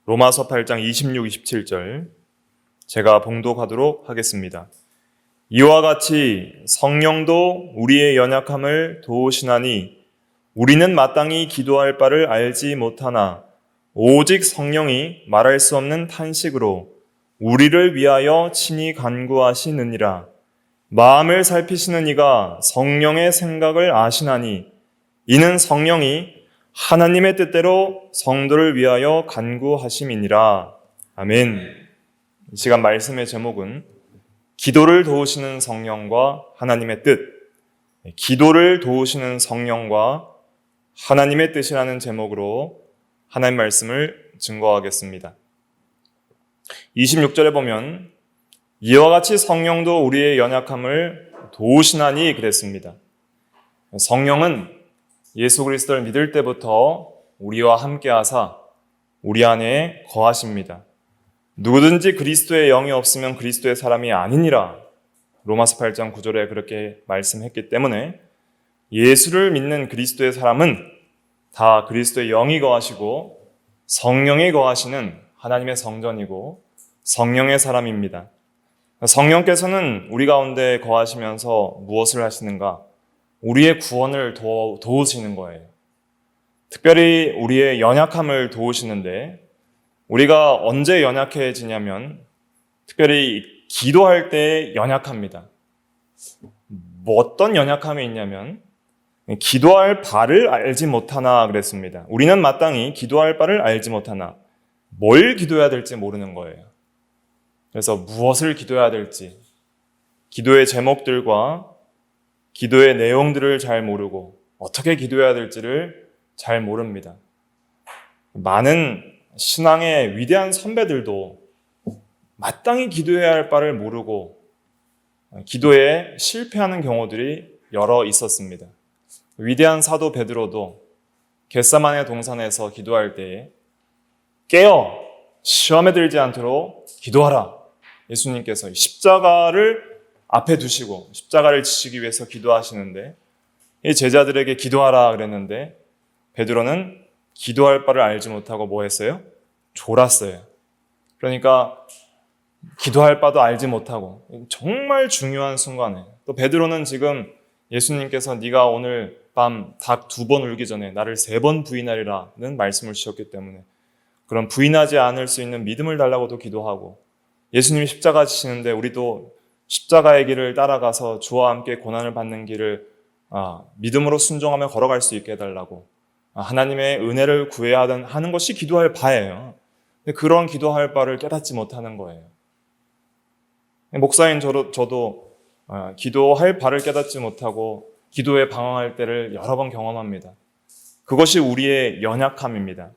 로마서 8장 26, 27절 제가 봉독하도록 하겠습니다. 이와 같이 성령도 우리의 연약함을 도우시나니 우리는 마땅히 기도할 바를 알지 못하나 오직 성령이 말할 수 없는 탄식으로 우리를 위하여 친히 간구하시느니라. 마음을 살피시는 이가 성령의 생각을 아시나니 이는 성령이 하나님의 뜻대로 성도를 위하여 간구하심이니라. 아멘. 이 시간 말씀의 제목은 기도를 도우시는 성령과 하나님의 뜻, 기도를 도우시는 성령과 하나님의 뜻이라는 제목으로 하나님 말씀을 증거하겠습니다. 26절에 보면 이와 같이 성령도 우리의 연약함을 도우시나니 그랬습니다. 성령은 예수 그리스도를 믿을 때부터 우리와 함께 하사 우리 안에 거하십니다. 누구든지 그리스도의 영이 없으면 그리스도의 사람이 아니니라. 로마서 8장 9절에 그렇게 말씀했기 때문에 예수를 믿는 그리스도의 사람은 다 그리스도의 영이 거하시고 성령이 거하시는 하나님의 성전이고 성령의 사람입니다. 성령께서는 우리 가운데 거하시면서 무엇을 하시는가? 우리의 구원을 도우시는 거예요. 특별히 우리의 연약함을 도우시는데 우리가 언제 연약해지냐면 특별히 기도할 때 연약합니다. 어떤 연약함이 있냐면 기도할 바를 알지 못하나 그랬습니다. 우리는 마땅히 기도할 바를 알지 못하나 뭘 기도해야 될지 모르는 거예요. 그래서 무엇을 기도해야 될지 기도의 제목들과 기도의 내용들을 잘 모르고 어떻게 기도해야 될지를 잘 모릅니다. 많은 신앙의 위대한 선배들도 마땅히 기도해야 할 바를 모르고 기도에 실패하는 경우들이 여러 있었습니다. 위대한 사도 베드로도 겟세마네 동산에서 기도할 때에 깨어 시험에 들지 않도록 기도하라. 예수님께서 십자가를 앞에 두시고 십자가를 지시기 위해서 기도하시는데 이 제자들에게 기도하라 그랬는데 베드로는 기도할 바를 알지 못하고 뭐 했어요? 졸았어요. 그러니까 기도할 바도 알지 못하고 정말 중요한 순간에 또 베드로는 지금 예수님께서 네가 오늘 밤 닭 2번 울기 전에 나를 3번 부인하리라는 말씀을 주셨기 때문에 그런 부인하지 않을 수 있는 믿음을 달라고도 기도하고 예수님이 십자가 지시는데 우리도 십자가의 길을 따라가서 주와 함께 고난을 받는 길을 믿음으로 순종하며 걸어갈 수 있게 해달라고 하나님의 은혜를 구해야 하는 것이 기도할 바예요. 근데 그런 기도할 바를 깨닫지 못하는 거예요. 목사인 저도 기도할 바를 깨닫지 못하고 기도에 방황할 때를 여러 번 경험합니다. 그것이 우리의 연약함입니다.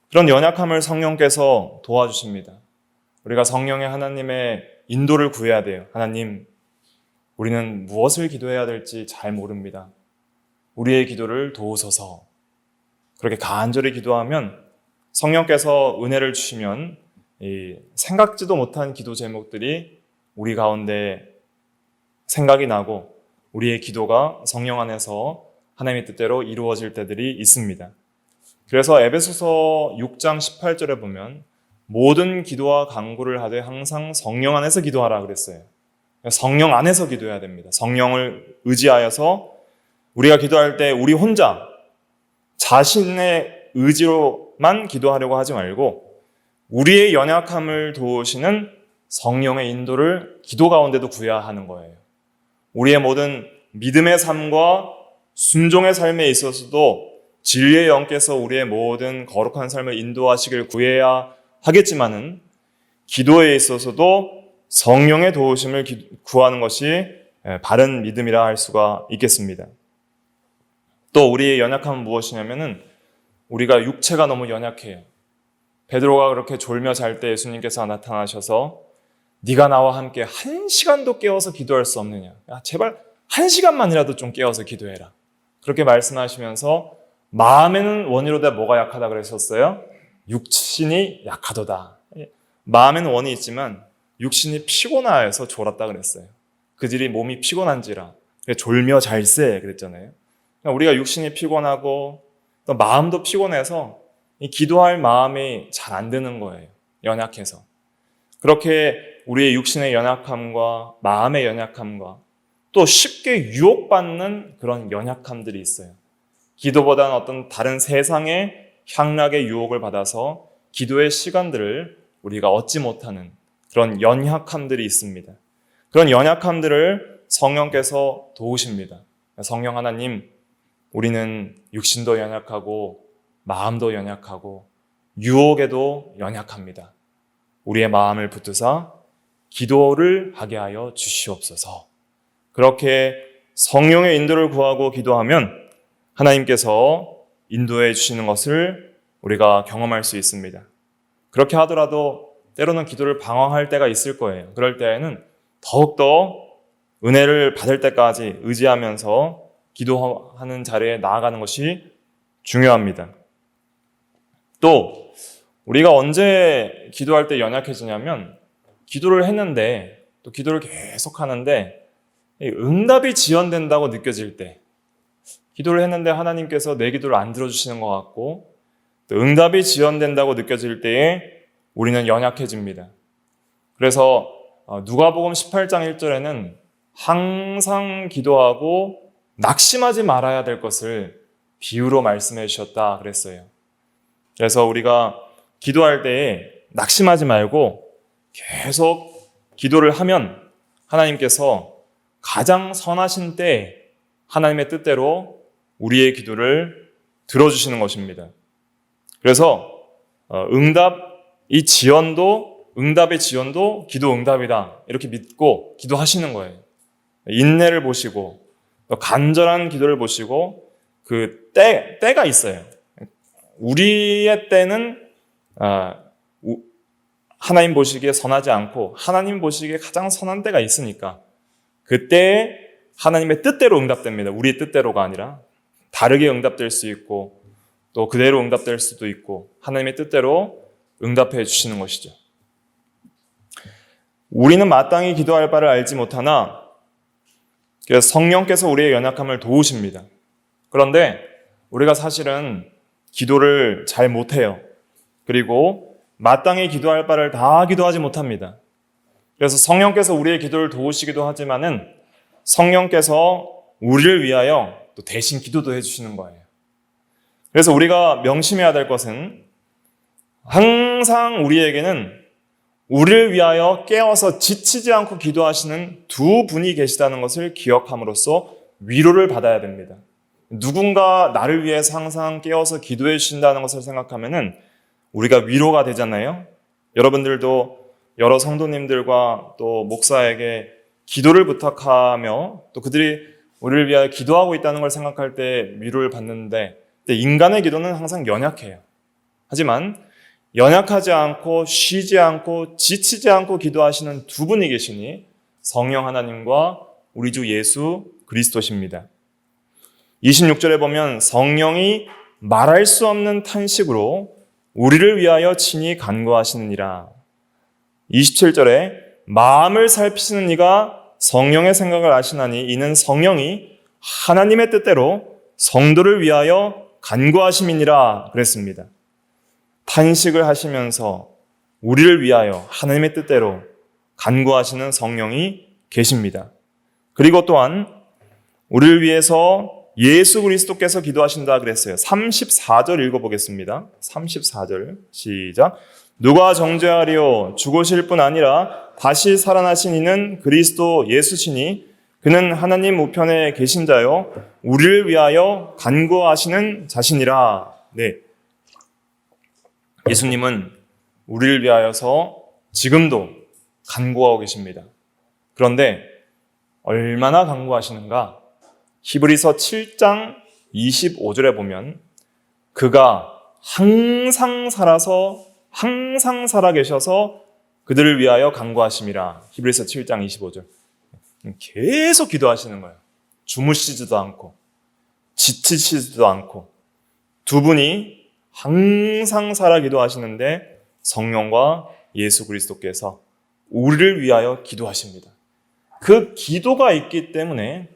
그런 연약함을 성령께서 도와주십니다. 우리가 성령의 하나님의 인도를 구해야 돼요. 하나님, 우리는 무엇을 기도해야 될지 잘 모릅니다. 우리의 기도를 도우소서. 그렇게 간절히 기도하면 성령께서 은혜를 주시면 생각지도 못한 기도 제목들이 우리 가운데 생각이 나고 우리의 기도가 성령 안에서 하나님의 뜻대로 이루어질 때들이 있습니다. 그래서 에베소서 6장 18절에 보면 모든 기도와 간구를 하되 항상 성령 안에서 기도하라 그랬어요. 성령 안에서 기도해야 됩니다. 성령을 의지하여서 우리가 기도할 때 우리 혼자 자신의 의지로만 기도하려고 하지 말고 우리의 연약함을 도우시는 성령의 인도를 기도 가운데도 구해야 하는 거예요. 우리의 모든 믿음의 삶과 순종의 삶에 있어서도 진리의 영께서 우리의 모든 거룩한 삶을 인도하시길 구해야 하겠지만은 기도에 있어서도 성령의 도우심을 구하는 것이 바른 믿음이라 할 수가 있겠습니다. 또 우리의 연약함은 무엇이냐면은 우리가 육체가 너무 연약해요. 베드로가 그렇게 졸며 잘 때 예수님께서 나타나셔서 네가 나와 함께 1시간도 깨워서 기도할 수 없느냐. 제발 1시간만이라도 좀 깨워서 기도해라. 그렇게 말씀하시면서 마음에는 원이로다 뭐가 약하다 그랬었어요? 육신이 약하도다. 마음에는 원이 있지만 육신이 피곤하여서 졸았다 그랬어요. 그들이 몸이 피곤한지라 졸며 잘세 그랬잖아요. 우리가 육신이 피곤하고 또 마음도 피곤해서 이 기도할 마음이 잘 안 드는 거예요. 연약해서. 그렇게 우리의 육신의 연약함과 마음의 연약함과 또 쉽게 유혹받는 그런 연약함들이 있어요. 기도보다는 어떤 다른 세상의 향락의 유혹을 받아서 기도의 시간들을 우리가 얻지 못하는 그런 연약함들이 있습니다. 그런 연약함들을 성령께서 도우십니다. 성령 하나님, 우리는 육신도 연약하고 마음도 연약하고 유혹에도 연약합니다. 우리의 마음을 붙드사 기도를 하게 하여 주시옵소서. 그렇게 성령의 인도를 구하고 기도하면 하나님께서 인도해 주시는 것을 우리가 경험할 수 있습니다. 그렇게 하더라도 때로는 기도를 방황할 때가 있을 거예요. 그럴 때에는 더욱더 은혜를 받을 때까지 의지하면서 기도하는 자리에 나아가는 것이 중요합니다. 또 우리가 언제 기도할 때 연약해지냐면 기도를 했는데 또 기도를 계속 하는데 응답이 지연된다고 느껴질 때, 기도를 했는데 하나님께서 내 기도를 안 들어주시는 것 같고 또 응답이 지연된다고 느껴질 때에 우리는 연약해집니다. 그래서 누가복음 18장 1절에는 항상 기도하고 낙심하지 말아야 될 것을 비유로 말씀해 주셨다 그랬어요. 그래서 우리가 기도할 때에 낙심하지 말고 계속 기도를 하면 하나님께서 가장 선하신 때에 하나님의 뜻대로 우리의 기도를 들어주시는 것입니다. 그래서 응답의 지연도 기도 응답이다 이렇게 믿고 기도하시는 거예요. 인내를 보시고 또 간절한 기도를 보시고 그 때가 있어요. 우리의 때는 하나님 보시기에 선하지 않고 하나님 보시기에 가장 선한 때가 있으니까 그때에 하나님의 뜻대로 응답됩니다. 우리의 뜻대로가 아니라 다르게 응답될 수 있고 또 그대로 응답될 수도 있고 하나님의 뜻대로 응답해 주시는 것이죠. 우리는 마땅히 기도할 바를 알지 못하나 그래서 성령께서 우리의 연약함을 도우십니다. 그런데 우리가 사실은 기도를 잘 못해요. 그리고 마땅히 기도할 바를 다 기도하지 못합니다. 그래서 성령께서 우리의 기도를 도우시기도 하지만은 성령께서 우리를 위하여 또 대신 기도도 해주시는 거예요. 그래서 우리가 명심해야 될 것은 항상 우리에게는 우리를 위하여 깨어서 지치지 않고 기도하시는 두 분이 계시다는 것을 기억함으로써 위로를 받아야 됩니다. 누군가 나를 위해서 항상 깨어서 기도해 주신다는 것을 생각하면은 우리가 위로가 되잖아요. 여러분들도 여러 성도님들과 또 목사에게 기도를 부탁하며 또 그들이 우리를 위하여 기도하고 있다는 걸 생각할 때 위로를 받는데 인간의 기도는 항상 연약해요. 하지만 연약하지 않고 쉬지 않고 지치지 않고 기도하시는 두 분이 계시니 성령 하나님과 우리 주 예수 그리스도십니다. 26절에 보면 성령이 말할 수 없는 탄식으로 우리를 위하여 친히 간구하시느니라. 27절에 마음을 살피시는 이가 성령의 생각을 아시나니 이는 성령이 하나님의 뜻대로 성도를 위하여 간구하심이니라 그랬습니다. 탄식을 하시면서 우리를 위하여 하나님의 뜻대로 간구하시는 성령이 계십니다. 그리고 또한 우리를 위해서 예수 그리스도께서 기도하신다 그랬어요. 34절 읽어보겠습니다. 34절 시작. 누가 정죄하리요 죽으실 뿐 아니라 다시 살아나신 이는 그리스도 예수시니 그는 하나님 우편에 계신 자요 우리를 위하여 간구하시는 자신이라. 네, 예수님은 우리를 위하여서 지금도 간구하고 계십니다. 그런데 얼마나 간구하시는가? 히브리서 7장 25절에 보면 그가 항상 살아 계셔서 그들을 위하여 간구하심이라. 히브리서 7장 25절. 계속 기도하시는 거예요. 주무시지도 않고 지치시지도 않고 두 분이 항상 살아 기도하시는데 성령과 예수 그리스도께서 우리를 위하여 기도하십니다. 그 기도가 있기 때문에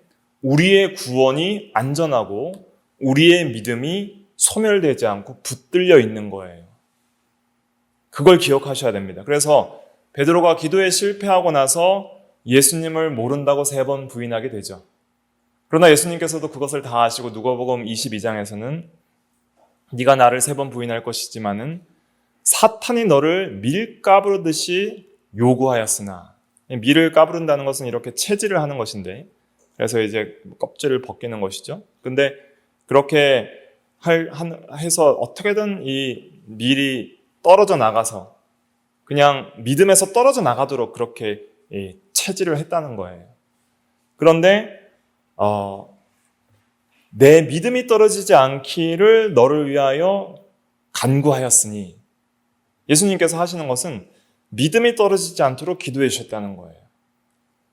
우리의 구원이 안전하고 우리의 믿음이 소멸되지 않고 붙들려 있는 거예요. 그걸 기억하셔야 됩니다. 그래서 베드로가 기도에 실패하고 나서 예수님을 모른다고 3번 부인하게 되죠. 그러나 예수님께서도 그것을 다 아시고 누가복음 22장에서는 네가 나를 3번 부인할 것이지만은 사탄이 너를 밀 까부르듯이 요구하였으나, 밀을 까부른다는 것은 이렇게 채질을 하는 것인데, 그래서 이제 껍질을 벗기는 것이죠. 근데 그렇게 해서 어떻게든 이 밀이 떨어져 나가서 그냥 믿음에서 떨어져 나가도록 그렇게 채질을 했다는 거예요. 그런데 내 믿음이 떨어지지 않기를 너를 위하여 간구하였으니, 예수님께서 하시는 것은 믿음이 떨어지지 않도록 기도해 주셨다는 거예요.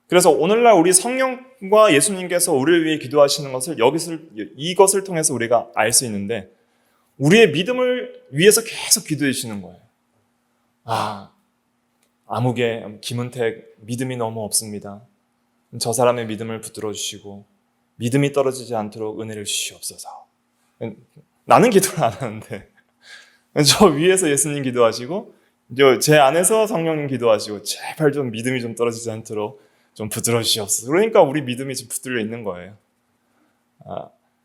그래서 오늘날 우리 성령과 예수님께서 우리를 위해 기도하시는 것을 이것을 통해서 우리가 알 수 있는데, 우리의 믿음을 위해서 계속 기도해 주시는 거예요. 아무개 김은택 믿음이 너무 없습니다. 저 사람의 믿음을 붙들어 주시고 믿음이 떨어지지 않도록 은혜를 주시옵소서. 나는 기도를 안 하는데 저 위에서 예수님 기도하시고 제 안에서 성령님 기도하시고 제발 좀 믿음이 좀 떨어지지 않도록 좀 붙들어 주시옵소서. 그러니까 우리 믿음이 지금 붙들려 있는 거예요.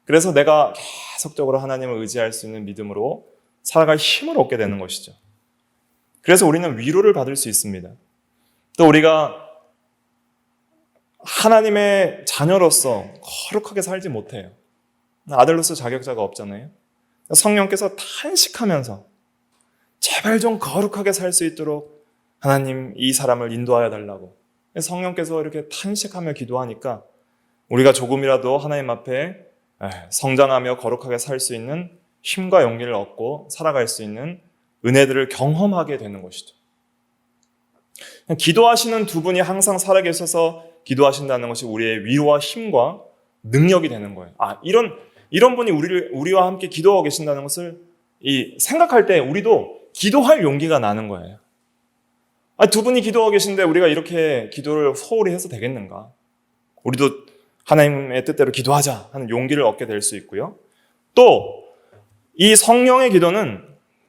그래서 내가 계속적으로 하나님을 의지할 수 있는 믿음으로 살아갈 힘을 얻게 되는 것이죠. 그래서 우리는 위로를 받을 수 있습니다. 또 우리가 하나님의 자녀로서 거룩하게 살지 못해요. 아들로서 자격자가 없잖아요. 성령께서 탄식하면서 제발 좀 거룩하게 살 수 있도록 하나님 이 사람을 인도하여 달라고 성령께서 이렇게 탄식하며 기도하니까 우리가 조금이라도 하나님 앞에 성장하며 거룩하게 살 수 있는 힘과 용기를 얻고 살아갈 수 있는 은혜들을 경험하게 되는 것이죠. 기도하시는 두 분이 항상 살아계셔서 기도하신다는 것이 우리의 위로와 힘과 능력이 되는 거예요. 이런 분이 우리와 함께 기도하고 계신다는 것을 생각할 때 우리도 기도할 용기가 나는 거예요. 두 분이 기도하고 계신데 우리가 이렇게 기도를 소홀히 해서 되겠는가? 우리도 하나님의 뜻대로 기도하자 하는 용기를 얻게 될 수 있고요. 또 이 성령의 기도는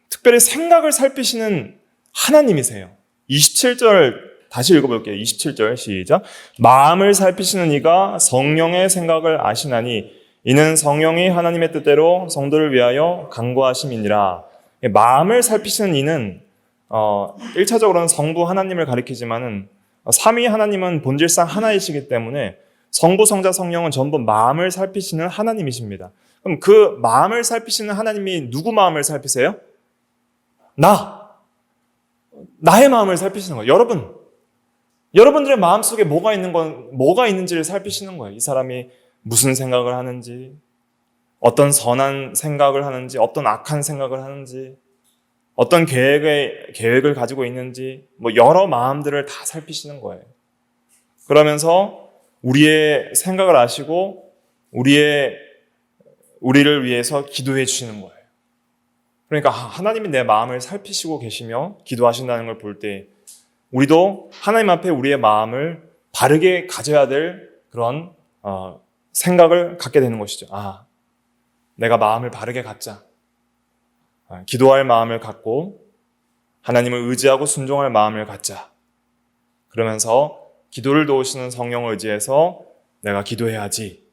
특별히 생각을 살피시는 하나님이세요. 27절 다시 읽어볼게요. 27절 시작. 마음을 살피시는 이가 성령의 생각을 아시나니 이는 성령이 하나님의 뜻대로 성도를 위하여 간구하심이니라. 마음을 살피시는 이는 1차적으로는 성부 하나님을 가리키지만은 삼위 하나님은 본질상 하나이시기 때문에 성부, 성자, 성령은 전부 마음을 살피시는 하나님이십니다. 그럼 그 마음을 살피시는 하나님이 누구 마음을 살피세요? 나의 마음을 살피시는 거예요. 여러분들의 마음속에 뭐가 있는지를 살피시는 거예요. 이 사람이 무슨 생각을 하는지, 어떤 선한 생각을 하는지, 어떤 악한 생각을 하는지, 어떤 계획을 가지고 있는지, 여러 마음들을 다 살피시는 거예요. 그러면서 우리의 생각을 아시고 우리를 위해서 기도해 주시는 거예요. 그러니까 하나님이 내 마음을 살피시고 계시며 기도하신다는 걸 볼 때 우리도 하나님 앞에 우리의 마음을 바르게 가져야 될 그런 생각을 갖게 되는 것이죠. 내가 마음을 바르게 갖자. 기도할 마음을 갖고 하나님을 의지하고 순종할 마음을 갖자. 그러면서 기도를 도우시는 성령을 의지해서 내가 기도해야지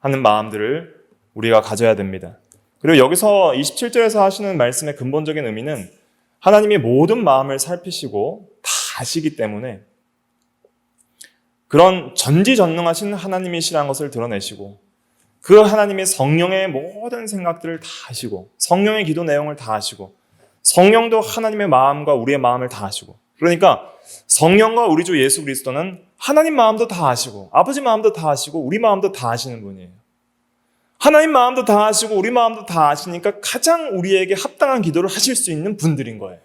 하는 마음들을 우리가 가져야 됩니다. 그리고 여기서 27절에서 하시는 말씀의 근본적인 의미는 하나님이 모든 마음을 살피시고 다 아시기 때문에 그런 전지전능하신 하나님이시라는 것을 드러내시고 그 하나님이 성령의 모든 생각들을 다 아시고 성령의 기도 내용을 다 아시고 성령도 하나님의 마음과 우리의 마음을 다 아시고 그러니까 성령과 우리 주 예수 그리스도는 하나님 마음도 다 아시고 아버지 마음도 다 아시고 우리 마음도 다 아시는 분이에요. 하나님 마음도 다 아시고 우리 마음도 다 아시니까 가장 우리에게 합당한 기도를 하실 수 있는 분들인 거예요.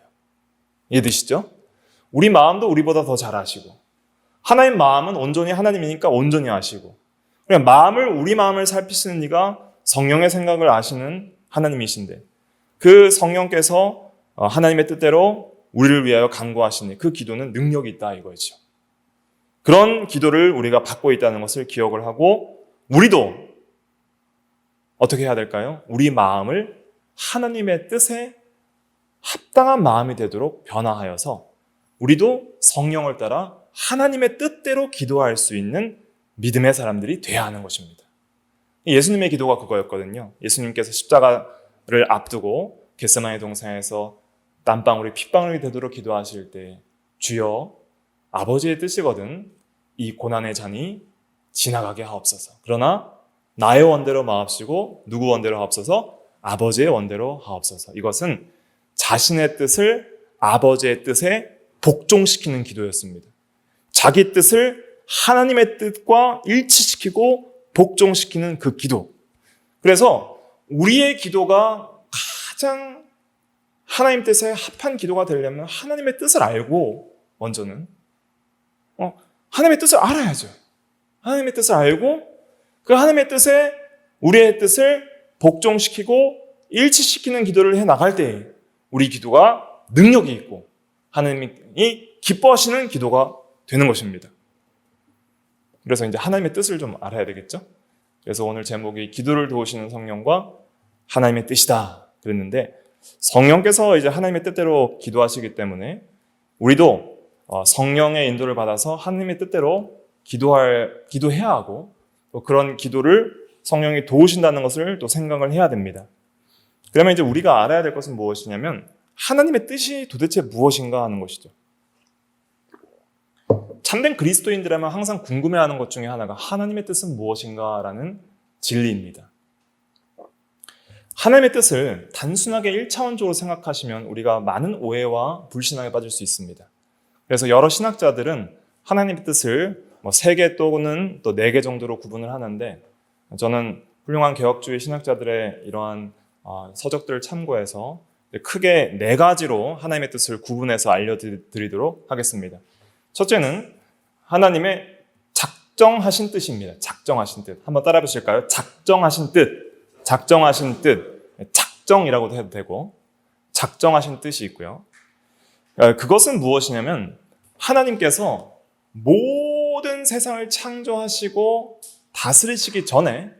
이해되시죠? 우리 마음도 우리보다 더 잘 아시고 하나님 마음은 온전히 하나님이니까 온전히 아시고 그러니까 우리 마음을 살피시는 이가 성령의 생각을 아시는 하나님이신데 그 성령께서 하나님의 뜻대로 우리를 위하여 간구하시니 그 기도는 능력이 있다 이거죠. 그런 기도를 우리가 받고 있다는 것을 기억을 하고 우리도 어떻게 해야 될까요? 우리 마음을 하나님의 뜻에 합당한 마음이 되도록 변화하여서 우리도 성령을 따라 하나님의 뜻대로 기도할 수 있는 믿음의 사람들이 돼야 하는 것입니다. 예수님의 기도가 그거였거든요. 예수님께서 십자가를 앞두고 겟세마네 동산에서 땀방울이 핏방울이 되도록 기도하실 때 주여 아버지의 뜻이거든 이 고난의 잔이 지나가게 하옵소서. 그러나 나의 원대로 마옵시고 누구 원대로 하옵소서? 아버지의 원대로 하옵소서. 이것은 자신의 뜻을 아버지의 뜻에 복종시키는 기도였습니다. 자기 뜻을 하나님의 뜻과 일치시키고 복종시키는 그 기도. 그래서 우리의 기도가 가장 하나님 뜻에 합한 기도가 되려면 하나님의 뜻을 알고 먼저는 하나님의 뜻을 알아야죠. 하나님의 뜻을 알고 그 하나님의 뜻에 우리의 뜻을 복종시키고 일치시키는 기도를 해나갈 때 우리 기도가 능력이 있고 하나님이 기뻐하시는 기도가 되는 것입니다. 그래서 이제 하나님의 뜻을 좀 알아야 되겠죠? 그래서 오늘 제목이 기도를 도우시는 성령과 하나님의 뜻이다 그랬는데 성령께서 이제 하나님의 뜻대로 기도하시기 때문에 우리도 성령의 인도를 받아서 하나님의 뜻대로 기도해야 하고 또 그런 기도를 성령이 도우신다는 것을 또 생각을 해야 됩니다. 그러면 이제 우리가 알아야 될 것은 무엇이냐면 하나님의 뜻이 도대체 무엇인가 하는 것이죠. 참된 그리스도인들이라면 항상 궁금해하는 것 중에 하나가 하나님의 뜻은 무엇인가라는 진리입니다. 하나님의 뜻을 단순하게 1차원적으로 생각하시면 우리가 많은 오해와 불신앙에 빠질 수 있습니다. 그래서 여러 신학자들은 하나님의 뜻을 3개 또는 또 4개 정도로 구분을 하는데 저는 훌륭한 개혁주의 신학자들의 이러한 서적들을 참고해서 크게 4가지로 하나님의 뜻을 구분해서 알려드리도록 하겠습니다. 첫째는 하나님의 작정하신 뜻입니다. 작정하신 뜻. 한번 따라해 보실까요? 작정하신 뜻. 작정하신 뜻. 작정이라고도 해도 되고 작정하신 뜻이 있고요. 그것은 무엇이냐면 하나님께서 모든 세상을 창조하시고 다스리시기 전에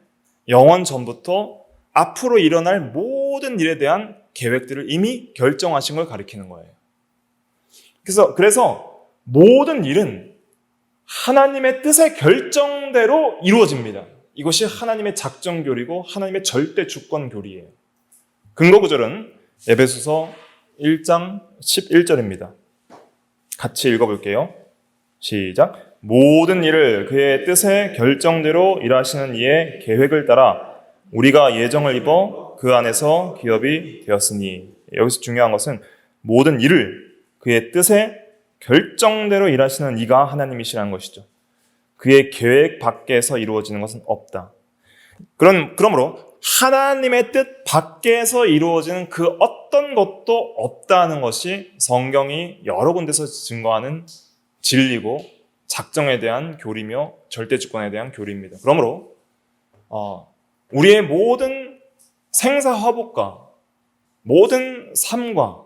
영원 전부터 앞으로 일어날 모든 일에 대한 계획들을 이미 결정하신 걸 가리키는 거예요. 그래서 모든 일은 하나님의 뜻의 결정대로 이루어집니다. 이것이 하나님의 작정교리고 하나님의 절대 주권교리예요. 근거구절은 에베소서 1장 11절입니다. 같이 읽어볼게요. 시작. 모든 일을 그의 뜻의 결정대로 일하시는 이의 계획을 따라 우리가 예정을 입어 그 안에서 기업이 되었으니. 여기서 중요한 것은 모든 일을 그의 뜻의 결정대로 일하시는 이가 하나님이시라는 것이죠. 그의 계획 밖에서 이루어지는 것은 없다. 그러므로 하나님의 뜻 밖에서 이루어지는 그 어떤 것도 없다는 것이 성경이 여러 군데서 증거하는 진리고 작정에 대한 교리며 절대주권에 대한 교리입니다. 그러므로 우리의 모든 생사화복과 모든 삶과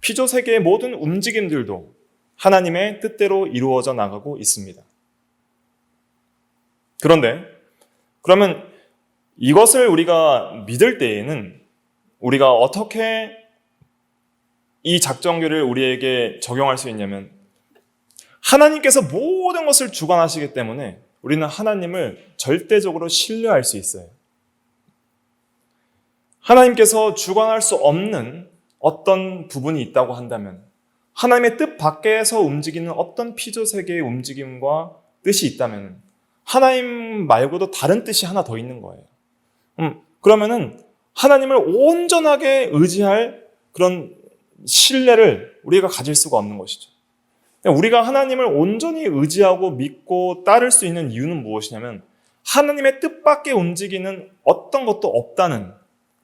피조세계의 모든 움직임들도 하나님의 뜻대로 이루어져 나가고 있습니다. 그런데 그러면 이것을 우리가 믿을 때에는 우리가 어떻게 이 작정교를 우리에게 적용할 수 있냐면 하나님께서 모든 것을 주관하시기 때문에 우리는 하나님을 절대적으로 신뢰할 수 있어요. 하나님께서 주관할 수 없는 어떤 부분이 있다고 한다면 하나님의 뜻 밖에서 움직이는 어떤 피조세계의 움직임과 뜻이 있다면 하나님 말고도 다른 뜻이 하나 더 있는 거예요. 그러면은 하나님을 온전하게 의지할 그런 신뢰를 우리가 가질 수가 없는 것이죠. 우리가 하나님을 온전히 의지하고 믿고 따를 수 있는 이유는 무엇이냐면 하나님의 뜻밖에 움직이는 어떤 것도 없다는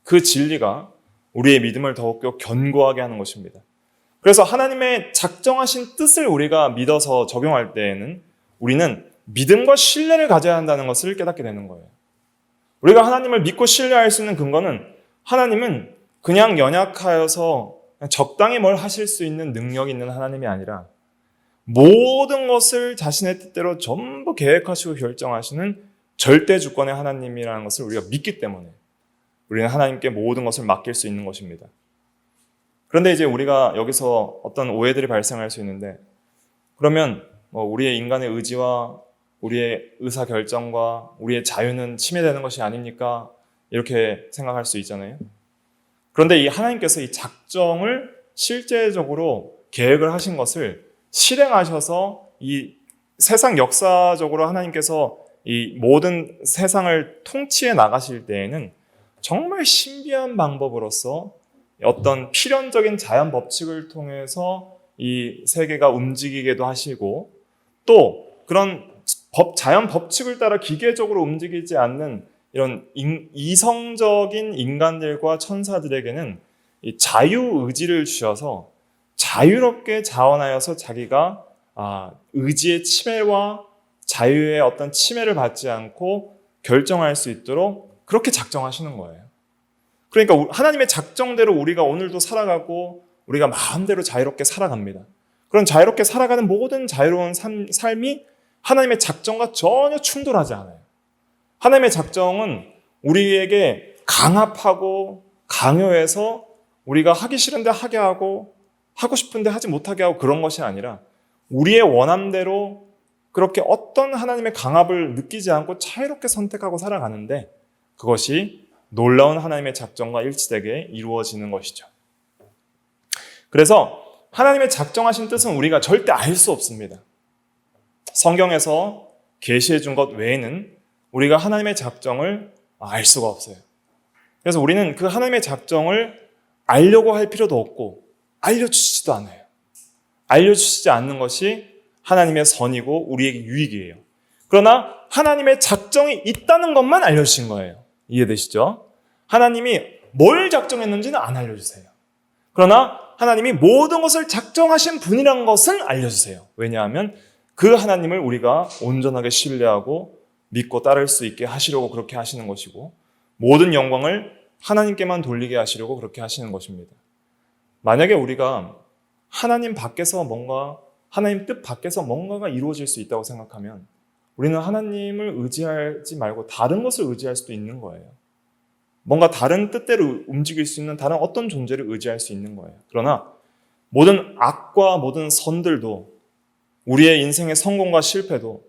그 진리가 우리의 믿음을 더욱더 견고하게 하는 것입니다. 그래서 하나님의 작정하신 뜻을 우리가 믿어서 적용할 때에는 우리는 믿음과 신뢰를 가져야 한다는 것을 깨닫게 되는 거예요. 우리가 하나님을 믿고 신뢰할 수 있는 근거는 하나님은 그냥 연약하여서 적당히 뭘 하실 수 있는 능력이 있는 하나님이 아니라 모든 것을 자신의 뜻대로 전부 계획하시고 결정하시는 절대 주권의 하나님이라는 것을 우리가 믿기 때문에 우리는 하나님께 모든 것을 맡길 수 있는 것입니다. 그런데 이제 우리가 여기서 어떤 오해들이 발생할 수 있는데, 그러면 우리의 인간의 의지와 우리의 의사결정과 우리의 자유는 침해되는 것이 아닙니까? 이렇게 생각할 수 있잖아요. 그런데 이 하나님께서 이 작정을 실제적으로 계획을 하신 것을 실행하셔서 이 세상 역사적으로 하나님께서 이 모든 세상을 통치해 나가실 때에는 정말 신비한 방법으로서 어떤 필연적인 자연 법칙을 통해서 이 세계가 움직이게도 하시고, 또 그런 자연 법칙을 따라 기계적으로 움직이지 않는 이런 이성적인 인간들과 천사들에게는 이 자유의지를 주셔서 자유롭게 자원하여서 자기가 의지의 침해와 자유의 어떤 침해를 받지 않고 결정할 수 있도록 그렇게 작정하시는 거예요. 그러니까 하나님의 작정대로 우리가 오늘도 살아가고 우리가 마음대로 자유롭게 살아갑니다. 그런 자유롭게 살아가는 모든 자유로운 삶이 하나님의 작정과 전혀 충돌하지 않아요. 하나님의 작정은 우리에게 강압하고 강요해서 우리가 하기 싫은데 하게 하고 하고 싶은데 하지 못하게 하고 그런 것이 아니라 우리의 원함대로 그렇게 어떤 하나님의 강압을 느끼지 않고 자유롭게 선택하고 살아가는데, 그것이 놀라운 하나님의 작정과 일치되게 이루어지는 것이죠. 그래서 하나님의 작정하신 뜻은 우리가 절대 알 수 없습니다. 성경에서 계시해 준 것 외에는 우리가 하나님의 작정을 알 수가 없어요. 그래서 우리는 그 하나님의 작정을 알려고 할 필요도 없고 알려주시지도 않아요. 알려주시지 않는 것이 하나님의 선이고 우리에게 유익이에요. 그러나 하나님의 작정이 있다는 것만 알려주신 거예요. 이해되시죠? 하나님이 뭘 작정했는지는 안 알려주세요. 그러나 하나님이 모든 것을 작정하신 분이라는 것은 알려주세요. 왜냐하면 그 하나님을 우리가 온전하게 신뢰하고 믿고 따를 수 있게 하시려고 그렇게 하시는 것이고, 모든 영광을 하나님께만 돌리게 하시려고 그렇게 하시는 것입니다. 만약에 우리가 하나님 밖에서 하나님 뜻 밖에서 뭔가가 이루어질 수 있다고 생각하면 우리는 하나님을 의지하지 말고 다른 것을 의지할 수도 있는 거예요. 뭔가 다른 뜻대로 움직일 수 있는 다른 어떤 존재를 의지할 수 있는 거예요. 그러나 모든 악과 모든 선들도, 우리의 인생의 성공과 실패도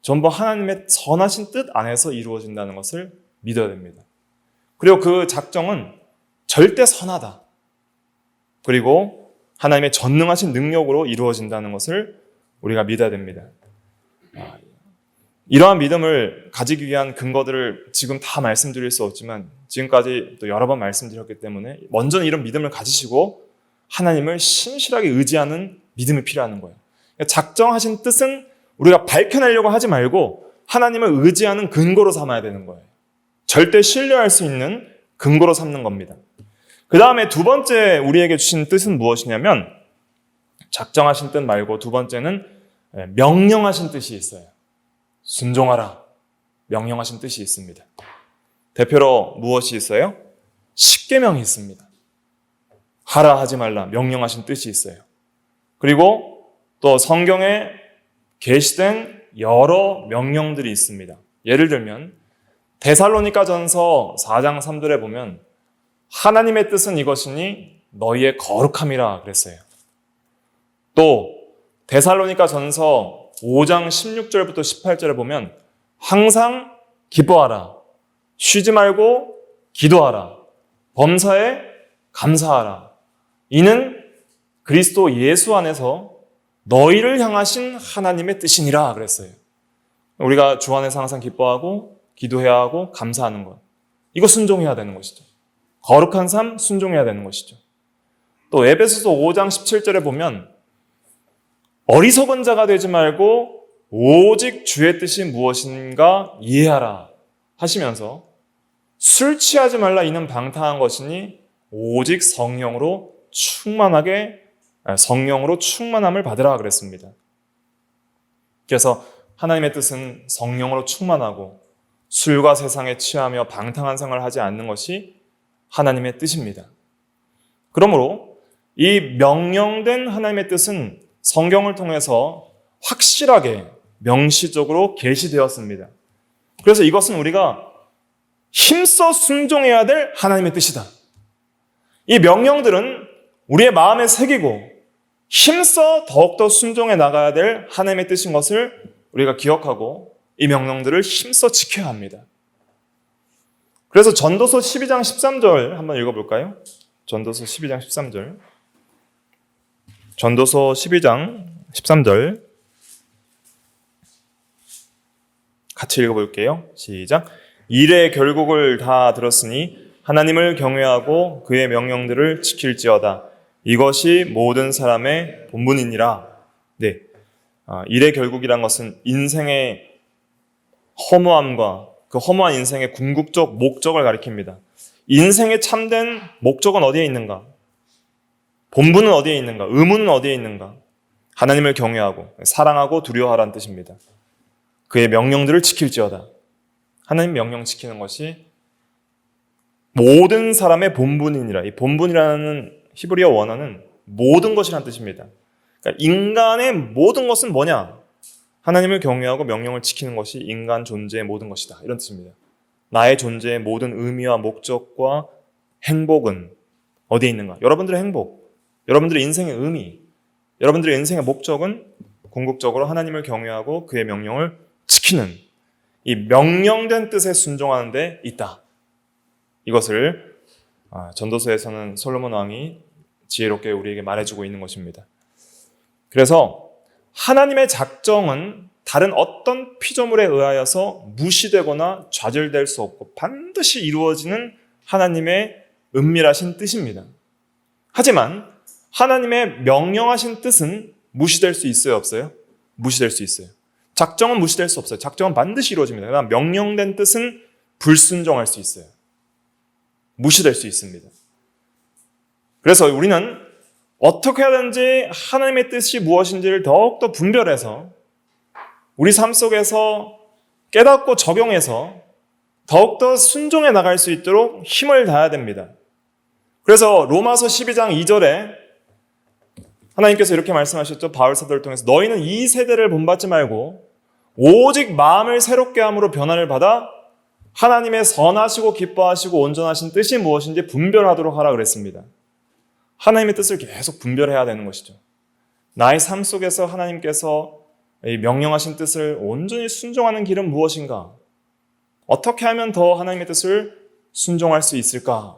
전부 하나님의 선하신 뜻 안에서 이루어진다는 것을 믿어야 됩니다. 그리고 그 작정은 절대 선하다. 그리고 하나님의 전능하신 능력으로 이루어진다는 것을 우리가 믿어야 됩니다. 이러한 믿음을 가지기 위한 근거들을 지금 다 말씀드릴 수 없지만 지금까지 또 여러 번 말씀드렸기 때문에 먼저는 이런 믿음을 가지시고 하나님을 신실하게 의지하는 믿음이 필요한 거예요. 작정하신 뜻은 우리가 밝혀내려고 하지 말고 하나님을 의지하는 근거로 삼아야 되는 거예요. 절대 신뢰할 수 있는 근거로 삼는 겁니다. 그 다음에 두 번째 우리에게 주신 뜻은 무엇이냐면, 작정하신 뜻 말고 두 번째는 명령하신 뜻이 있어요. 순종하라. 명령하신 뜻이 있습니다. 대표로 무엇이 있어요? 십계명이 있습니다. 하라 하지 말라 명령하신 뜻이 있어요. 그리고 또 성경에 계시된 여러 명령들이 있습니다. 예를 들면 데살로니가전서 4장 3절에 보면 하나님의 뜻은 이것이니 너희의 거룩함이라 그랬어요. 또 데살로니가전서 5장 16절부터 18절에 보면 항상 기뻐하라, 쉬지 말고 기도하라, 범사에 감사하라. 이는 그리스도 예수 안에서 너희를 향하신 하나님의 뜻이니라 그랬어요. 우리가 주 안에서 항상 기뻐하고 기도해야 하고 감사하는 것, 이거 순종해야 되는 것이죠. 거룩한 삶 순종해야 되는 것이죠. 또 에베소서 5장 17절에 보면 어리석은 자가 되지 말고 오직 주의 뜻이 무엇인가 이해하라 하시면서 술 취하지 말라 이는 방탕한 것이니 오직 성령으로 충만함을 받으라 그랬습니다. 그래서 하나님의 뜻은 성령으로 충만하고 술과 세상에 취하며 방탕한 생활을 하지 않는 것이 하나님의 뜻입니다. 그러므로 이 명령된 하나님의 뜻은 성경을 통해서 확실하게 명시적으로 계시되었습니다. 그래서 이것은 우리가 힘써 순종해야 될 하나님의 뜻이다. 이 명령들은 우리의 마음에 새기고 힘써 더욱더 순종해 나가야 될 하나님의 뜻인 것을 우리가 기억하고 이 명령들을 힘써 지켜야 합니다. 그래서 전도서 12장 13절 한번 읽어볼까요? 전도서 12장 13절. 전도서 12장 13절 같이 읽어볼게요. 시작. 일의 결국을 다 들었으니 하나님을 경외하고 그의 명령들을 지킬지어다. 이것이 모든 사람의 본분이니라. 네, 일의 결국이란 것은 인생의 허무함과 그 허무한 인생의 궁극적 목적을 가리킵니다. 인생의 참된 목적은 어디에 있는가? 본분은 어디에 있는가? 의무는 어디에 있는가? 하나님을 경외하고 사랑하고 두려워하라는 뜻입니다. 그의 명령들을 지킬지어다. 하나님 명령 지키는 것이 모든 사람의 본분이니라. 이 본분이라는 히브리어 원어는 모든 것이라는 뜻입니다. 그러니까 인간의 모든 것은 뭐냐? 하나님을 경외하고 명령을 지키는 것이 인간 존재의 모든 것이다. 이런 뜻입니다. 나의 존재의 모든 의미와 목적과 행복은 어디에 있는가? 여러분들의 행복, 여러분들의 인생의 의미, 여러분들의 인생의 목적은 궁극적으로 하나님을 경외하고 그의 명령을 지키는 이 명령된 뜻에 순종하는 데 있다. 이것을 전도서에서는 솔로몬 왕이 지혜롭게 우리에게 말해주고 있는 것입니다. 그래서 하나님의 작정은 다른 어떤 피조물에 의하여서 무시되거나 좌절될 수 없고 반드시 이루어지는 하나님의 은밀하신 뜻입니다. 하지만 하나님의 명령하신 뜻은 무시될 수 있어요, 없어요? 무시될 수 있어요. 작정은 무시될 수 없어요. 작정은 반드시 이루어집니다. 그러나 명령된 뜻은 불순종할 수 있어요. 무시될 수 있습니다. 그래서 우리는 어떻게 하든지 하나님의 뜻이 무엇인지를 더욱더 분별해서 우리 삶 속에서 깨닫고 적용해서 더욱더 순종해 나갈 수 있도록 힘을 다해야 됩니다. 그래서 로마서 12장 2절에 하나님께서 이렇게 말씀하셨죠. 바울 사도를 통해서 너희는 이 세대를 본받지 말고 오직 마음을 새롭게 함으로 변화를 받아 하나님의 선하시고 기뻐하시고 온전하신 뜻이 무엇인지 분별하도록 하라 그랬습니다. 하나님의 뜻을 계속 분별해야 되는 것이죠. 나의 삶 속에서 하나님께서 이 명령하신 뜻을 온전히 순종하는 길은 무엇인가? 어떻게 하면 더 하나님의 뜻을 순종할 수 있을까?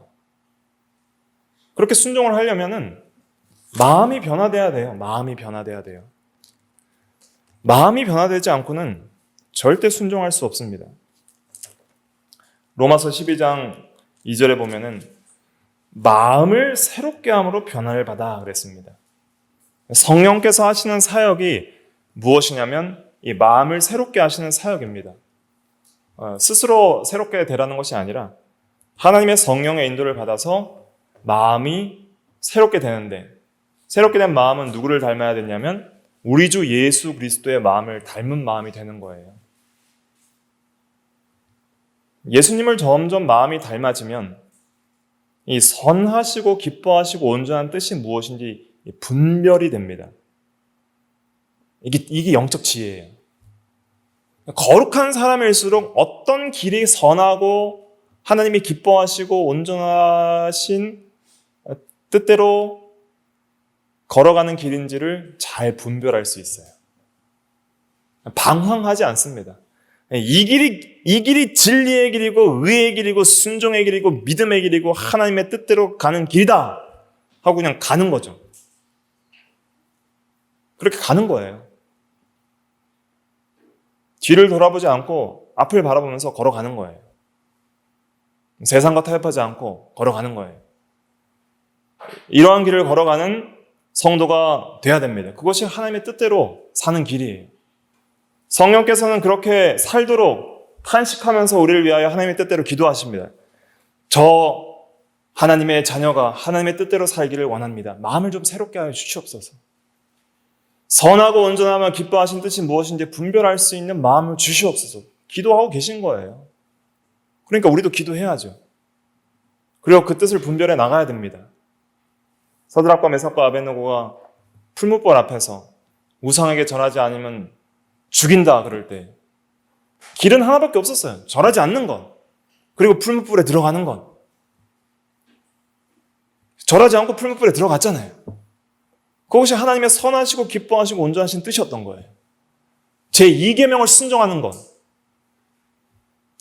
그렇게 순종을 하려면은 마음이 변화돼야 돼요. 마음이 변화돼야 돼요. 마음이 변화되지 않고는 절대 순종할 수 없습니다. 로마서 12장 2절에 보면은 마음을 새롭게 함으로 변화를 받아 그랬습니다. 성령께서 하시는 사역이 무엇이냐면 이 마음을 새롭게 하시는 사역입니다. 스스로 새롭게 되라는 것이 아니라 하나님의 성령의 인도를 받아서 마음이 새롭게 되는데, 새롭게 된 마음은 누구를 닮아야 되냐면 우리 주 예수 그리스도의 마음을 닮은 마음이 되는 거예요. 예수님을 점점 마음이 닮아지면 이 선하시고 기뻐하시고 온전한 뜻이 무엇인지 분별이 됩니다. 이게 영적 지혜예요. 거룩한 사람일수록 어떤 길이 선하고 하나님이 기뻐하시고 온전하신 뜻대로 걸어가는 길인지를 잘 분별할 수 있어요. 방황하지 않습니다. 이 길이 진리의 길이고 의의 길이고 순종의 길이고 믿음의 길이고 하나님의 뜻대로 가는 길이다 하고 그냥 가는 거죠. 그렇게 가는 거예요. 뒤를 돌아보지 않고 앞을 바라보면서 걸어가는 거예요. 세상과 타협하지 않고 걸어가는 거예요. 이러한 길을 걸어가는 성도가 돼야 됩니다. 그것이 하나님의 뜻대로 사는 길이에요. 성령께서는 그렇게 살도록 탄식하면서 우리를 위하여 하나님의 뜻대로 기도하십니다. 저 하나님의 자녀가 하나님의 뜻대로 살기를 원합니다. 마음을 좀 새롭게 하여 주시옵소서. 선하고 온전하며 기뻐하신 뜻이 무엇인지 분별할 수 있는 마음을 주시옵소서. 기도하고 계신 거예요. 그러니까 우리도 기도해야죠. 그리고 그 뜻을 분별해 나가야 됩니다. 서드락과 메삭과 아벳느고가 풀무불 앞에서 우상에게 절하지 않으면 죽인다 그럴 때 길은 하나밖에 없었어요. 절하지 않는 것. 그리고 풀무불에 들어가는 것. 절하지 않고 풀무불에 들어갔잖아요. 그것이 하나님의 선하시고 기뻐하시고 온전하신 뜻이었던 거예요. 제2계명을 순종하는 것.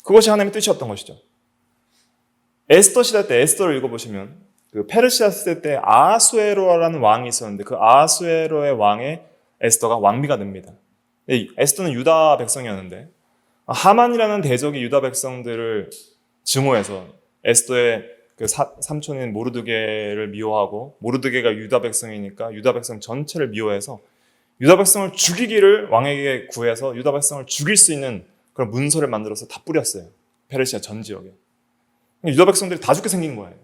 그것이 하나님의 뜻이었던 것이죠. 에스더 시대 때 에스더를 읽어보시면 그 페르시아 시대 때 아하수에로라는 왕이 있었는데 그 아하수에로의 왕에 에스더가 왕비가 됩니다. 에스더는 유다 백성이었는데 하만이라는 대적이 유다 백성들을 증오해서 에스더의 그 삼촌인 모르드게를 미워하고 모르드게가 유다 백성이니까 유다 백성 전체를 미워해서 유다 백성을 죽이기를 왕에게 구해서 유다 백성을 죽일 수 있는 그런 문서를 만들어서 다 뿌렸어요. 페르시아 전 지역에. 유다 백성들이 다 죽게 생긴 거예요.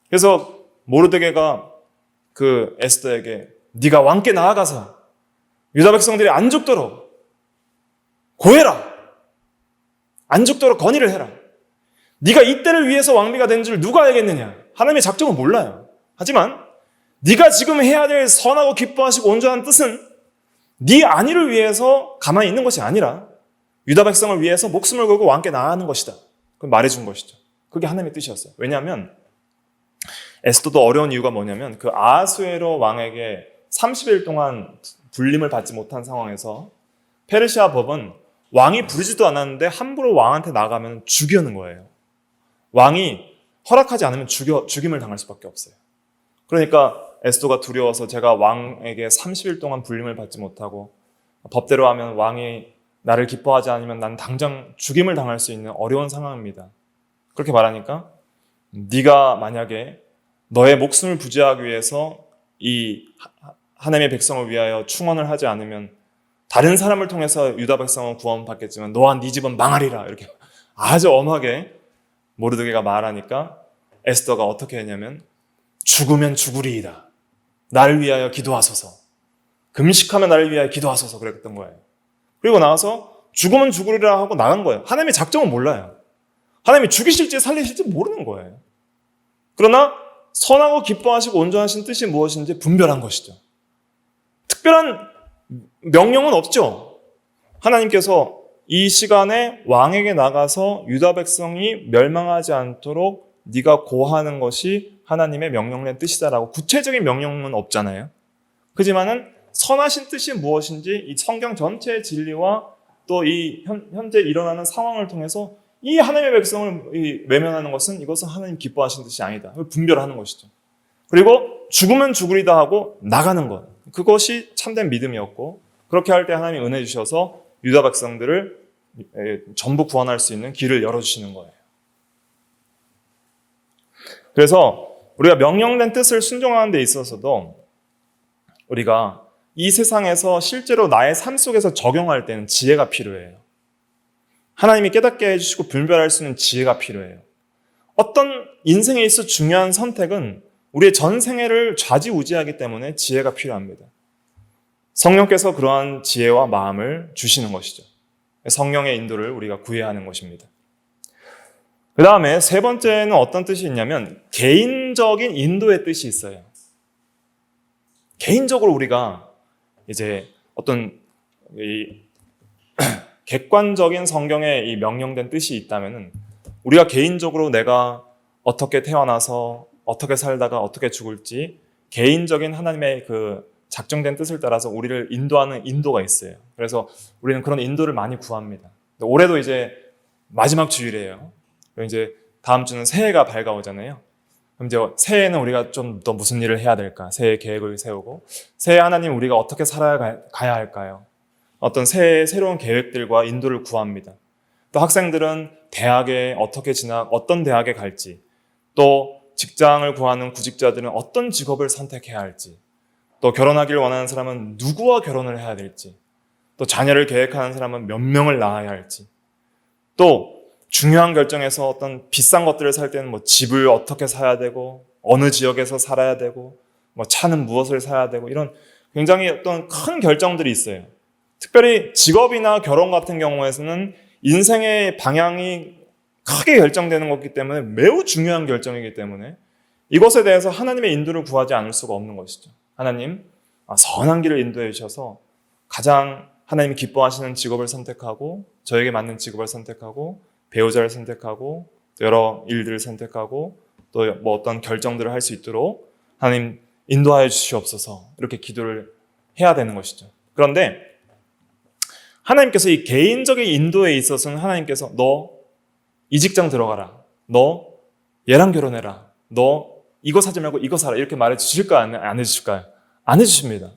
그래서 모르드게가 그 에스더에게 네가 왕께 나아가서 유다 백성들이 안 죽도록 고해라. 안 죽도록 건의를 해라. 네가 이때를 위해서 왕비가 된 줄 누가 알겠느냐. 하나님의 작정은 몰라요. 하지만 네가 지금 해야 될 선하고 기뻐하시고 온전한 뜻은 네 안위를 위해서 가만히 있는 것이 아니라 유다 백성을 위해서 목숨을 걸고 왕께 나아가는 것이다. 그걸 말해준 것이죠. 그게 하나님의 뜻이었어요. 왜냐하면 에스더도 어려운 이유가 뭐냐면 그 아하수에로 왕에게 30일 동안 불림을 받지 못한 상황에서 페르시아 법은 왕이 부르지도 않았는데 함부로 왕한테 나가면 죽이는 거예요. 왕이 허락하지 않으면 죽임을 당할 수밖에 없어요. 그러니까 에스더가 두려워서 제가 왕에게 30일 동안 불림을 받지 못하고 법대로 하면 왕이 나를 기뻐하지 않으면 난 당장 죽임을 당할 수 있는 어려운 상황입니다. 그렇게 말하니까 네가 만약에 너의 목숨을 부지하기 위해서 이 하나님의 백성을 위하여 충원을 하지 않으면 다른 사람을 통해서 유다 백성은 구원받겠지만 너와 네 집은 망하리라. 이렇게 아주 엄하게 모르드게가 말하니까 에스더가 어떻게 했냐면 죽으면 죽으리이다. 나를 위하여 기도하소서. 금식하면 나를 위하여 기도하소서 그랬던 거예요. 그리고 나와서 죽으면 죽으리라 하고 나간 거예요. 하나님의 작정은 몰라요. 하나님이 죽이실지 살리실지 모르는 거예요. 그러나 선하고 기뻐하시고 온전하신 뜻이 무엇인지 분별한 것이죠. 특별한 명령은 없죠. 하나님께서 이 시간에 왕에게 나가서 유다 백성이 멸망하지 않도록 네가 고하는 것이 하나님의 명령된 뜻이다라고 구체적인 명령은 없잖아요. 그렇지만은 선하신 뜻이 무엇인지 이 성경 전체의 진리와 또 이 현재 일어나는 상황을 통해서 이 하나님의 백성을 외면하는 것은 이것은 하나님 기뻐하시는 뜻이 아니다. 분별하는 것이죠. 그리고 죽으면 죽으리다 하고 나가는 것. 그것이 참된 믿음이었고 그렇게 할 때 하나님이 은혜 주셔서 유다 백성들을 전부 구원할 수 있는 길을 열어주시는 거예요. 그래서 우리가 명령된 뜻을 순종하는 데 있어서도 우리가 이 세상에서 실제로 나의 삶 속에서 적용할 때는 지혜가 필요해요. 하나님이 깨닫게 해주시고 분별할 수 있는 지혜가 필요해요. 어떤 인생에 있어 중요한 선택은 우리의 전 생애를 좌지우지하기 때문에 지혜가 필요합니다. 성령께서 그러한 지혜와 마음을 주시는 것이죠. 성령의 인도를 우리가 구해야 하는 것입니다. 그 다음에 세 번째는 어떤 뜻이 있냐면 개인적인 인도의 뜻이 있어요. 개인적으로 우리가 이제 어떤 객관적인 성경에 이 명령된 뜻이 있다면은 우리가 개인적으로 내가 어떻게 태어나서 어떻게 살다가 어떻게 죽을지 개인적인 하나님의 그 작정된 뜻을 따라서 우리를 인도하는 인도가 있어요. 그래서 우리는 그런 인도를 많이 구합니다. 올해도 이제 마지막 주일이에요. 이제 다음 주는 새해가 밝아오잖아요. 그럼 이제 새해에는 우리가 좀 더 무슨 일을 해야 될까? 새해 계획을 세우고 새해 하나님 우리가 어떻게 살아가야 할까요? 어떤 새해의 새로운 계획들과 인도를 구합니다. 또 학생들은 대학에 어떻게 어떤 대학에 갈지, 또 직장을 구하는 구직자들은 어떤 직업을 선택해야 할지, 또 결혼하기를 원하는 사람은 누구와 결혼을 해야 될지, 또 자녀를 계획하는 사람은 몇 명을 낳아야 할지, 또 중요한 결정에서 어떤 비싼 것들을 살 때는 뭐 집을 어떻게 사야 되고, 어느 지역에서 살아야 되고, 뭐 차는 무엇을 사야 되고, 이런 굉장히 어떤 큰 결정들이 있어요. 특별히 직업이나 결혼 같은 경우에서는 인생의 방향이 크게 결정되는 것이기 때문에 매우 중요한 결정이기 때문에 이것에 대해서 하나님의 인도를 구하지 않을 수가 없는 것이죠. 하나님, 선한 길을 인도해 주셔서 가장 하나님이 기뻐하시는 직업을 선택하고 저에게 맞는 직업을 선택하고 배우자를 선택하고 또 여러 일들을 선택하고 또 뭐 어떤 결정들을 할 수 있도록 하나님 인도하여 주시옵소서 이렇게 기도를 해야 되는 것이죠. 그런데 하나님께서 이 개인적인 인도에 있어서는 하나님께서 너 이 직장 들어가라, 너 얘랑 결혼해라, 너 이거 사지 말고 이거 사라 이렇게 말해 주실까요? 안 해주실까요? 안 해주십니다.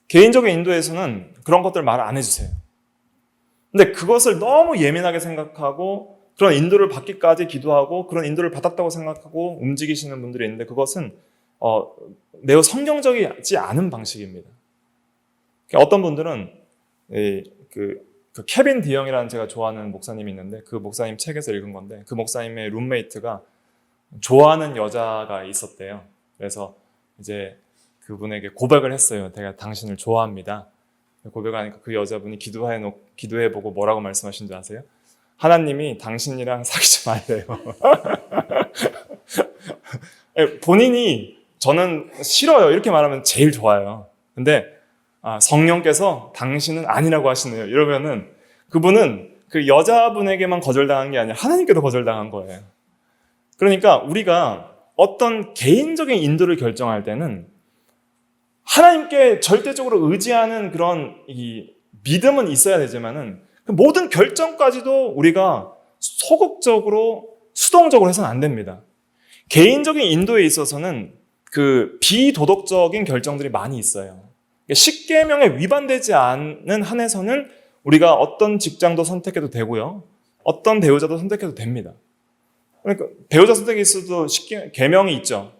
개인적인 인도에서는 그런 것들 말 안 해주세요. 근데 그것을 너무 예민하게 생각하고 그런 인도를 받기까지 기도하고 그런 인도를 받았다고 생각하고 움직이시는 분들이 있는데 그것은 매우 성경적이지 않은 방식입니다. 어떤 분들은 그 케빈 디영이라는 제가 좋아하는 목사님이 있는데 그 목사님 책에서 읽은 건데 그 목사님의 룸메이트가 좋아하는 여자가 있었대요. 그래서 이제 그분에게 고백을 했어요. 제가 당신을 좋아합니다. 고백하니까 그 여자분이 기도해보고 뭐라고 말씀하신 줄 아세요? 하나님이 당신이랑 사귀지 말래요. 본인이 저는 싫어요 이렇게 말하면 제일 좋아요. 근데 성령께서 당신은 아니라고 하시네요. 이러면은 그분은 그 여자분에게만 거절당한 게 아니라 하나님께도 거절당한 거예요. 그러니까 우리가 어떤 개인적인 인도를 결정할 때는 하나님께 절대적으로 의지하는 그런 이 믿음은 있어야 되지만은 그 모든 결정까지도 우리가 소극적으로 수동적으로 해서는 안 됩니다. 개인적인 인도에 있어서는 그 비도덕적인 결정들이 많이 있어요. 십계명에 위반되지 않는 한에서는 우리가 어떤 직장도 선택해도 되고요. 어떤 배우자도 선택해도 됩니다. 그러니까 배우자 선택에 있어도 계명이 있죠.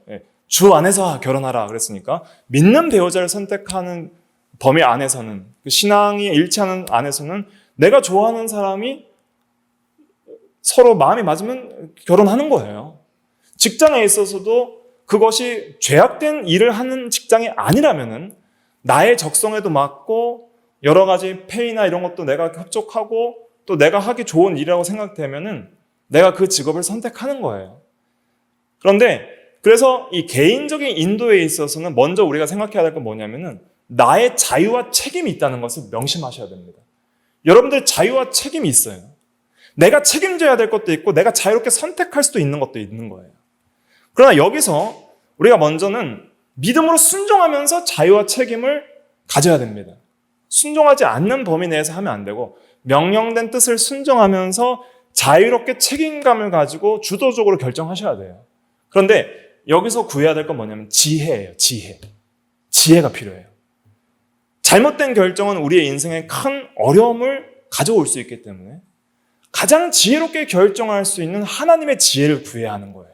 주 안에서 결혼하라 그랬으니까 믿는 배우자를 선택하는 범위 안에서는 그 신앙이 일치하는 안에서는 내가 좋아하는 사람이 서로 마음이 맞으면 결혼하는 거예요. 직장에 있어서도 그것이 죄악된 일을 하는 직장이 아니라면은 나의 적성에도 맞고 여러 가지 페이나 이런 것도 내가 합족하고 또 내가 하기 좋은 일이라고 생각되면은 내가 그 직업을 선택하는 거예요. 그런데 그래서 이 개인적인 인도에 있어서는 먼저 우리가 생각해야 될 건 뭐냐면은 나의 자유와 책임이 있다는 것을 명심하셔야 됩니다. 여러분들 자유와 책임이 있어요. 내가 책임져야 될 것도 있고 내가 자유롭게 선택할 수도 있는 것도 있는 거예요. 그러나 여기서 우리가 먼저는 믿음으로 순종하면서 자유와 책임을 가져야 됩니다. 순종하지 않는 범위 내에서 하면 안 되고 명령된 뜻을 순종하면서 자유롭게 책임감을 가지고 주도적으로 결정하셔야 돼요. 그런데 여기서 구해야 될 건 뭐냐면 지혜예요. 지혜가 필요해요. 잘못된 결정은 우리의 인생에 큰 어려움을 가져올 수 있기 때문에 가장 지혜롭게 결정할 수 있는 하나님의 지혜를 구해야 하는 거예요.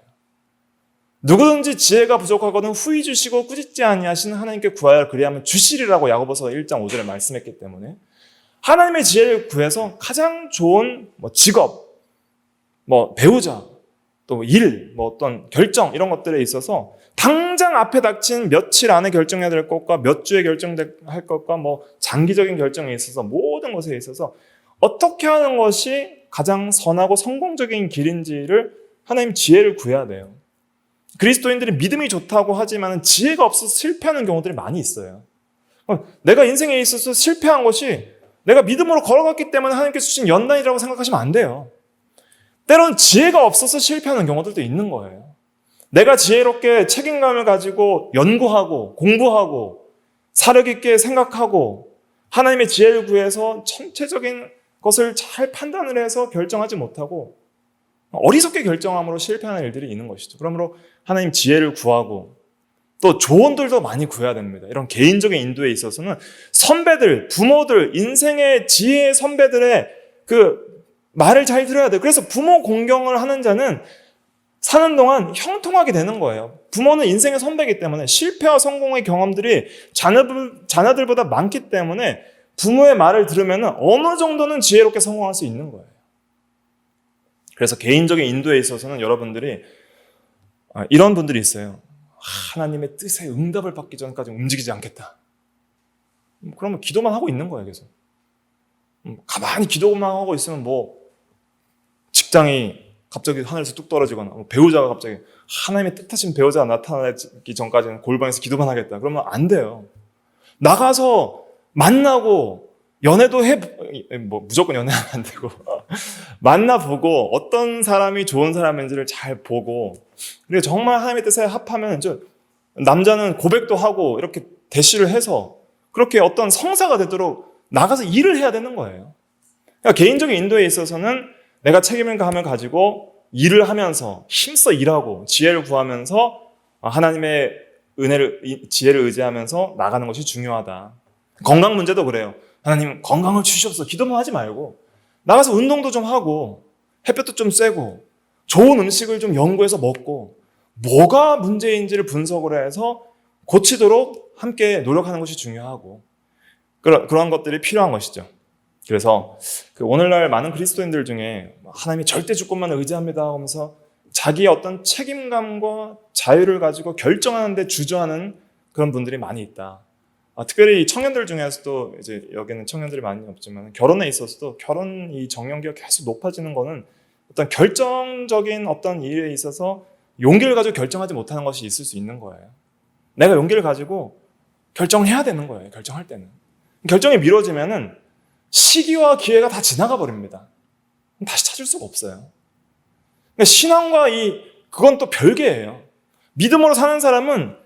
누구든지 지혜가 부족하거든 후히 주시고 꾸짖지 아니하시는 하나님께 구하여 그리하면 주시리라고 야고보서 1장 5절에 말씀했기 때문에 하나님의 지혜를 구해서 가장 좋은 직업, 배우자, 또 일, 어떤 결정 이런 것들에 있어서 당장 앞에 닥친 며칠 안에 결정해야 될 것과 몇 주에 결정할 것과 장기적인 결정에 있어서 모든 것에 있어서 어떻게 하는 것이 가장 선하고 성공적인 길인지를 하나님 지혜를 구해야 돼요. 그리스도인들이 믿음이 좋다고 하지만 지혜가 없어서 실패하는 경우들이 많이 있어요. 내가 인생에 있어서 실패한 것이 내가 믿음으로 걸어갔기 때문에 하나님께서 주신 연단이라고 생각하시면 안 돼요. 때로는 지혜가 없어서 실패하는 경우들도 있는 거예요. 내가 지혜롭게 책임감을 가지고 연구하고 공부하고 사력 있게 생각하고 하나님의 지혜를 구해서 전체적인 것을 잘 판단을 해서 결정하지 못하고 어리석게 결정함으로 실패하는 일들이 있는 것이죠. 그러므로 하나님 지혜를 구하고 또 조언들도 많이 구해야 됩니다. 이런 개인적인 인도에 있어서는 선배들, 부모들, 인생의 지혜의 선배들의 그 말을 잘 들어야 돼요. 그래서 부모 공경을 하는 자는 사는 동안 형통하게 되는 거예요. 부모는 인생의 선배이기 때문에 실패와 성공의 경험들이 자녀들보다 많기 때문에 부모의 말을 들으면 어느 정도는 지혜롭게 성공할 수 있는 거예요. 그래서 개인적인 인도에 있어서는 여러분들이 이런 분들이 있어요. 하나님의 뜻에 응답을 받기 전까지 움직이지 않겠다. 그러면 기도만 하고 있는 거예요, 계속. 가만히 기도만 하고 있으면 직장이 갑자기 하늘에서 뚝 떨어지거나 배우자가 갑자기 하나님의 뜻하신 배우자가 나타나기 전까지는 골방에서 기도만 하겠다. 그러면 안 돼요. 나가서 만나고 연애도 무조건 연애하면 안 되고 만나보고 어떤 사람이 좋은 사람인지를 잘 보고, 그리고 정말 하나님의 뜻에 합하면 남자는 고백도 하고 이렇게 대시를 해서 그렇게 어떤 성사가 되도록 나가서 일을 해야 되는 거예요. 그러니까 개인적인 인도에 있어서는 내가 책임을 감을 가지고 일을 하면서 힘써 일하고 지혜를 구하면서 하나님의 지혜를 의지하면서 나가는 것이 중요하다. 건강 문제도 그래요. 하나님 건강을 주시옵소서 기도만 하지 말고 나가서 운동도 좀 하고 햇볕도 좀 쐬고 좋은 음식을 좀 연구해서 먹고 뭐가 문제인지를 분석을 해서 고치도록 함께 노력하는 것이 중요하고 그런 것들이 필요한 것이죠. 그래서 오늘날 많은 그리스도인들 중에 하나님이 절대 주권만 의지합니다 하면서 자기의 어떤 책임감과 자유를 가지고 결정하는 데 주저하는 그런 분들이 많이 있다. 특별히 청년들 중에서도 이제 여기는 청년들이 많이 없지만 결혼에 있어서도 결혼 이 정년기가 계속 높아지는 거는 어떤 결정적인 어떤 일에 있어서 용기를 가지고 결정하지 못하는 것이 있을 수 있는 거예요. 내가 용기를 가지고 결정해야 되는 거예요. 결정할 때는. 결정이 미뤄지면은 시기와 기회가 다 지나가 버립니다. 다시 찾을 수가 없어요. 신앙과 그건 또 별개예요. 믿음으로 사는 사람은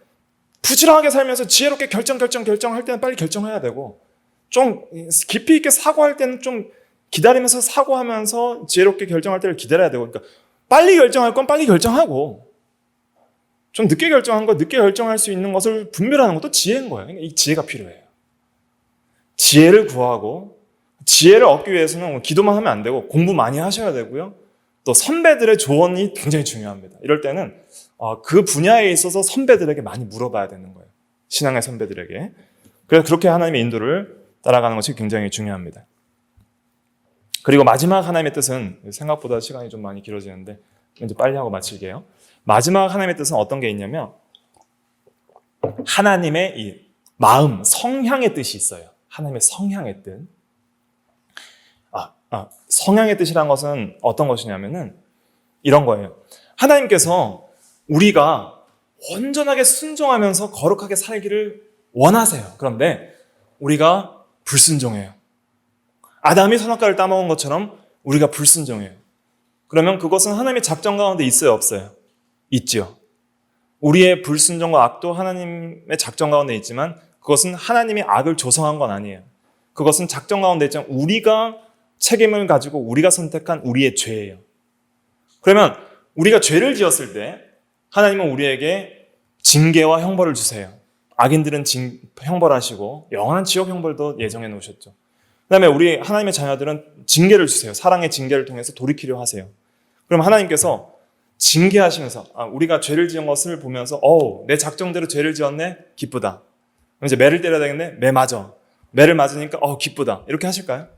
부지런하게 살면서 지혜롭게 결정할 때는 빨리 결정해야 되고 좀 깊이 있게 사고할 때는 좀 기다리면서 사고하면서 지혜롭게 결정할 때를 기다려야 되고 그러니까 빨리 결정할 건 빨리 결정하고 좀 늦게 결정한 거 늦게 결정할 수 있는 것을 분별하는 것도 지혜인 거예요. 그러니까 이 지혜가 필요해요. 지혜를 구하고 지혜를 얻기 위해서는 기도만 하면 안 되고 공부 많이 하셔야 되고요. 또 선배들의 조언이 굉장히 중요합니다. 이럴 때는 그 분야에 있어서 선배들에게 많이 물어봐야 되는 거예요. 신앙의 선배들에게. 그래서 그렇게 하나님의 인도를 따라가는 것이 굉장히 중요합니다. 그리고 마지막 하나님의 뜻은 생각보다 시간이 좀 많이 길어지는데 이제 빨리 하고 마칠게요. 마지막 하나님의 뜻은 어떤 게 있냐면 하나님의 이 마음, 성향의 뜻이 있어요. 하나님의 성향의 뜻. 성향의 뜻이란 것은 어떤 것이냐면은 이런 거예요. 하나님께서 우리가 온전하게 순종하면서 거룩하게 살기를 원하세요. 그런데 우리가 불순종해요. 아담이 선악과를 따먹은 것처럼 우리가 불순종해요. 그러면 그것은 하나님의 작정 가운데 있어요, 없어요? 있죠. 우리의 불순종과 악도 하나님의 작정 가운데 있지만 그것은 하나님이 악을 조성한 건 아니에요. 그것은 작정 가운데 있지만 우리가 책임을 가지고 우리가 선택한 우리의 죄예요. 그러면 우리가 죄를 지었을 때 하나님은 우리에게 징계와 형벌을 주세요. 악인들은 형벌하시고 영원한 지옥 형벌도 예정해 놓으셨죠. 그 다음에 우리 하나님의 자녀들은 징계를 주세요. 사랑의 징계를 통해서 돌이키려 하세요. 그럼 하나님께서 징계하시면서 우리가 죄를 지은 것을 보면서 내 작정대로 죄를 지었네? 기쁘다. 그럼 이제 매를 때려야 되겠네? 매 맞아. 매를 맞으니까 기쁘다. 이렇게 하실까요?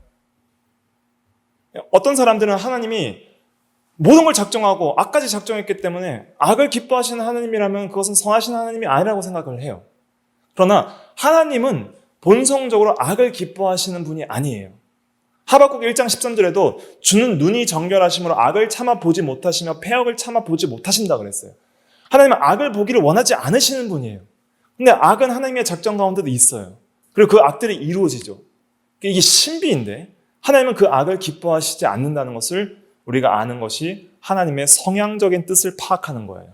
어떤 사람들은 하나님이 모든 걸 작정하고 악까지 작정했기 때문에 악을 기뻐하시는 하나님이라면 그것은 선하신 하나님이 아니라고 생각을 해요. 그러나 하나님은 본성적으로 악을 기뻐하시는 분이 아니에요. 하박국 1장 13절에도 주는 눈이 정결하심으로 악을 참아 보지 못하시며 패역을 참아 보지 못하신다 그랬어요. 하나님은 악을 보기를 원하지 않으시는 분이에요. 근데 악은 하나님의 작정 가운데도 있어요. 그리고 그 악들이 이루어지죠. 이게 신비인데 하나님은 그 악을 기뻐하시지 않는다는 것을 우리가 아는 것이 하나님의 성향적인 뜻을 파악하는 거예요.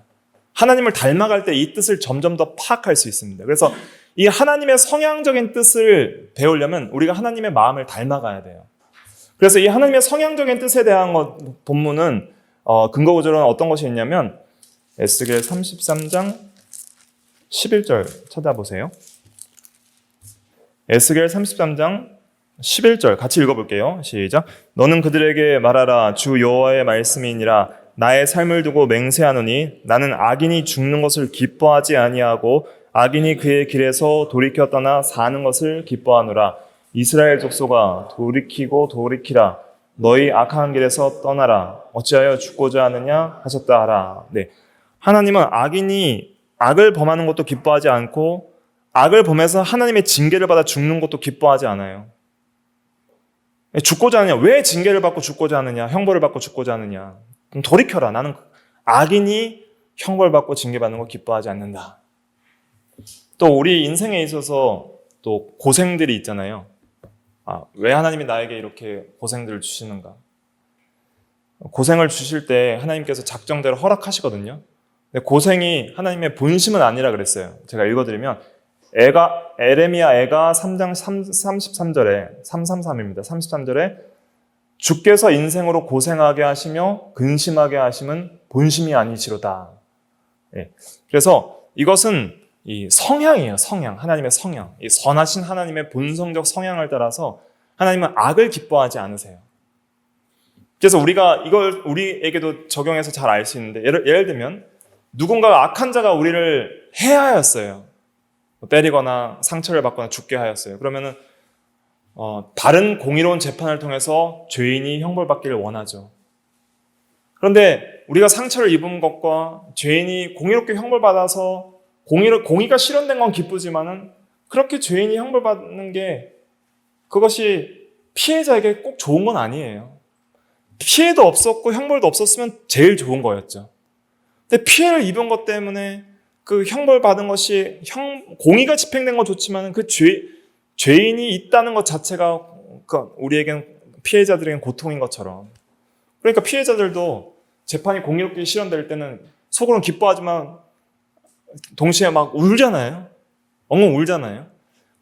하나님을 닮아갈 때 이 뜻을 점점 더 파악할 수 있습니다. 그래서 이 하나님의 성향적인 뜻을 배우려면 우리가 하나님의 마음을 닮아가야 돼요. 그래서 이 하나님의 성향적인 뜻에 대한 본문은 근거 구절은 어떤 것이 있냐면 에스겔 33장 11절 찾아보세요. 에스겔 33장 11절 같이 읽어볼게요. 시작. 너는 그들에게 말하라. 주 여호와의 말씀이니라. 나의 삶을 두고 맹세하노니 나는 악인이 죽는 것을 기뻐하지 아니하고 악인이 그의 길에서 돌이켜 떠나 사는 것을 기뻐하노라. 이스라엘 족속아 돌이키고 돌이키라. 너희 악한 길에서 떠나라. 어찌하여 죽고자 하느냐 하셨다 하라. 네. 하나님은 악인이 악을 범하는 것도 기뻐하지 않고 악을 범해서 하나님의 징계를 받아 죽는 것도 기뻐하지 않아요. 죽고자 하느냐? 왜 징계를 받고 죽고자 하느냐? 형벌을 받고 죽고자 하느냐? 그럼 돌이켜라. 나는 악인이 형벌받고 징계받는 거 기뻐하지 않는다. 또 우리 인생에 있어서 또 고생들이 있잖아요. 왜 하나님이 나에게 이렇게 고생들을 주시는가? 고생을 주실 때 하나님께서 작정대로 허락하시거든요. 근데 고생이 하나님의 본심은 아니라 그랬어요. 제가 읽어드리면 에레미야 애가 3장 33절에 333입니다. 33절에 주께서 인생으로 고생하게 하시며 근심하게 하심은 본심이 아니시로다. 예. 그래서 이것은 이 성향이에요. 성향. 하나님의 성향. 이 선하신 하나님의 본성적 성향을 따라서 하나님은 악을 기뻐하지 않으세요. 그래서 우리가 이걸 우리에게도 적용해서 잘 알 수 있는데 예를 들면 누군가가 악한 자가 우리를 해하였어요. 때리거나 상처를 받거나 죽게 하였어요. 그러면은 바른 공의로운 재판을 통해서 죄인이 형벌받기를 원하죠. 그런데 우리가 상처를 입은 것과 죄인이 공의롭게 형벌받아서 공의가 실현된 건 기쁘지만은 그렇게 죄인이 형벌받는 게 그것이 피해자에게 꼭 좋은 건 아니에요. 피해도 없었고 형벌도 없었으면 제일 좋은 거였죠. 근데 피해를 입은 것 때문에 그 형벌받은 것이 공의가 집행된 건 좋지만 그 죄인이 있다는 것 자체가 우리에겐 피해자들에겐 고통인 것처럼. 그러니까 피해자들도 재판이 공의롭게 실현될 때는 속으로는 기뻐하지만 동시에 막 울잖아요. 엉엉 울잖아요.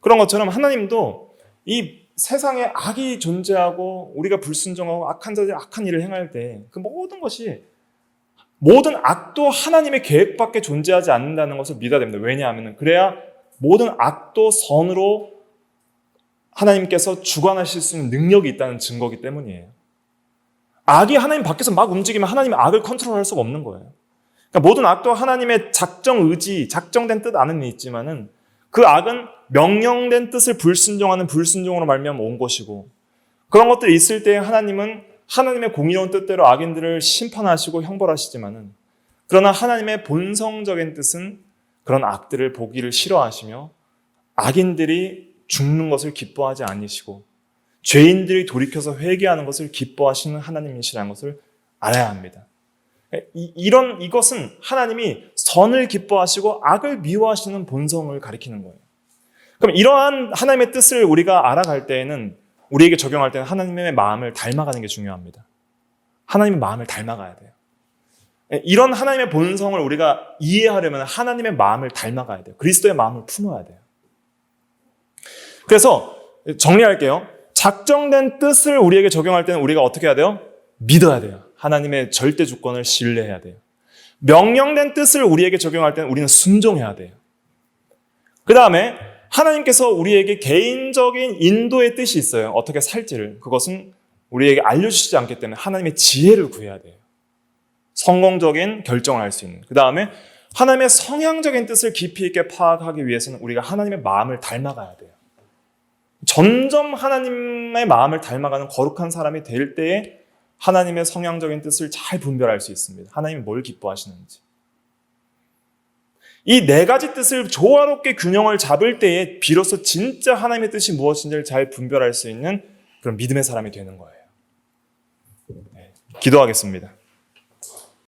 그런 것처럼 하나님도 이 세상에 악이 존재하고 우리가 불순종하고 악한 자들이 악한 일을 행할 때 그 모든 악도 하나님의 계획 밖에 존재하지 않는다는 것을 믿어야 됩니다. 왜냐하면 그래야 모든 악도 선으로 하나님께서 주관하실 수 있는 능력이 있다는 증거이기 때문이에요. 악이 하나님 밖에서 막 움직이면 하나님의 악을 컨트롤할 수가 없는 거예요. 그러니까 모든 악도 하나님의 작정 의지, 작정된 뜻 안에는 있지만은 그 악은 명령된 뜻을 불순종하는 불순종으로 말미암아 온 것이고 그런 것들이 있을 때 하나님은 하나님의 공의로운 뜻대로 악인들을 심판하시고 형벌하시지만은 그러나 하나님의 본성적인 뜻은 그런 악들을 보기를 싫어하시며 악인들이 죽는 것을 기뻐하지 않으시고 죄인들이 돌이켜서 회개하는 것을 기뻐하시는 하나님이시라는 것을 알아야 합니다. 이것은 하나님이 선을 기뻐하시고 악을 미워하시는 본성을 가리키는 거예요. 그럼 이러한 하나님의 뜻을 우리가 알아갈 때에는 우리에게 적용할 때는 하나님의 마음을 닮아가는 게 중요합니다. 하나님의 마음을 닮아가야 돼요. 이런 하나님의 본성을 우리가 이해하려면 하나님의 마음을 닮아가야 돼요. 그리스도의 마음을 품어야 돼요. 그래서 정리할게요. 작정된 뜻을 우리에게 적용할 때는 우리가 어떻게 해야 돼요? 믿어야 돼요. 하나님의 절대 주권을 신뢰해야 돼요. 명령된 뜻을 우리에게 적용할 때는 우리는 순종해야 돼요. 그 다음에 하나님께서 우리에게 개인적인 인도의 뜻이 있어요. 어떻게 살지를. 그것은 우리에게 알려주시지 않기 때문에 하나님의 지혜를 구해야 돼요. 성공적인 결정을 할 수 있는. 그 다음에 하나님의 성향적인 뜻을 깊이 있게 파악하기 위해서는 우리가 하나님의 마음을 닮아가야 돼요. 점점 하나님의 마음을 닮아가는 거룩한 사람이 될 때에 하나님의 성향적인 뜻을 잘 분별할 수 있습니다. 하나님이 뭘 기뻐하시는지. 이 네 가지 뜻을 조화롭게 균형을 잡을 때에 비로소 진짜 하나님의 뜻이 무엇인지를 잘 분별할 수 있는 그런 믿음의 사람이 되는 거예요. 네, 기도하겠습니다.